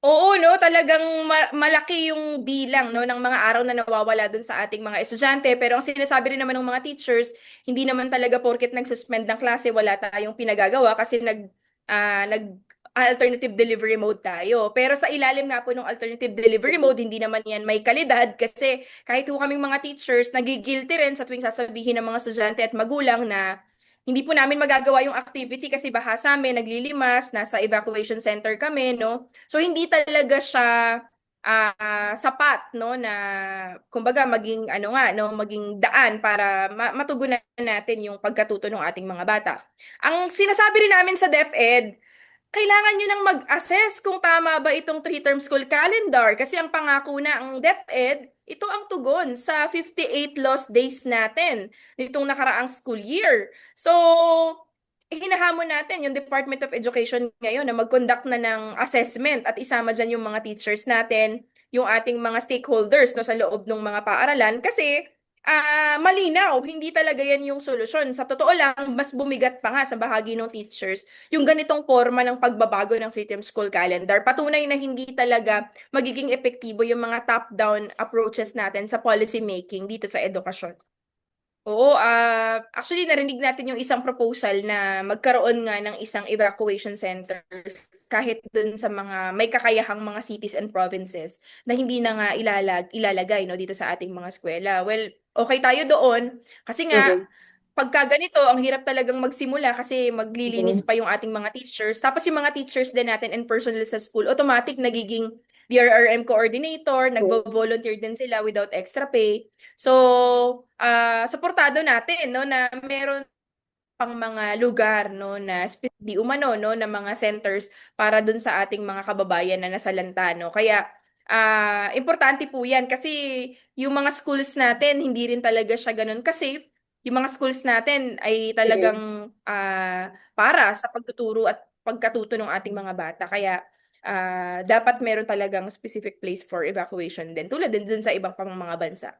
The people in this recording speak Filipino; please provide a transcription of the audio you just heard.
Oo, no, talagang malaki yung bilang no ng mga araw na nawawala dun sa ating mga estudyante. Pero ang sinasabi rin naman ng mga teachers, hindi naman talaga porket nag-suspend ng klase wala tayong pinagagawa kasi nag alternative delivery mode tayo. Pero sa ilalim nga po ng alternative delivery mode, hindi naman yan may kalidad kasi kahit po kaming mga teachers, nagigilty rin sa tuwing sasabihin ng mga estudyante at magulang na hindi po namin magagawa yung activity kasi baha sa amin, naglilimas, nasa evacuation center kami, no? So hindi talaga siya sapat no na kumbaga maging ano nga no maging daan para matugunan natin yung pagkatuto ng ating mga bata. Ang sinasabi rin namin sa DepEd, kailangan nyo nang mag-assess kung tama ba itong three-term school calendar kasi ang pangako na ang DepEd, ito ang tugon sa 58 lost days natin nitong nakaraang school year. So, hinahamon natin yung Department of Education ngayon na mag-conduct na ng assessment at isama dyan yung mga teachers natin, yung ating mga stakeholders no, sa loob ng mga paaralan kasi malinaw, hindi talaga yan yung solusyon. Sa totoo lang, mas bumigat pa nga sa bahagi ng teachers yung ganitong forma ng pagbabago ng Freedom School Calendar. Patunay na hindi talaga magiging epektibo yung mga top-down approaches natin sa policy making dito sa edukasyon. Oo, actually narinig natin yung isang proposal na magkaroon nga ng isang evacuation centers kahit dun sa mga may kakayahang mga cities and provinces na hindi na nga ilalagay no dito sa ating mga eskwela. Well, okay tayo doon kasi nga Mhm. pagka ganito, ang hirap talagang magsimula kasi maglilinis Mhm. pa yung ating mga teachers. Tapos yung mga teachers din natin and personnel sa school, automatic nagiging DRRM coordinator, nagvo-volunteer din sila without extra pay. So, suportado natin no na meron pang mga lugar no na di umano no na mga centers para dun sa ating mga kababayan na nasalanta no. Kaya importante po 'yan kasi yung mga schools natin hindi rin talaga siya ganun kasi yung mga schools natin ay Mhm. talagang para sa pagtuturo at pagkatuto ng ating mga bata. Kaya dapat meron talagang specific place for evacuation din tulad din dun sa ibang pang mga bansa.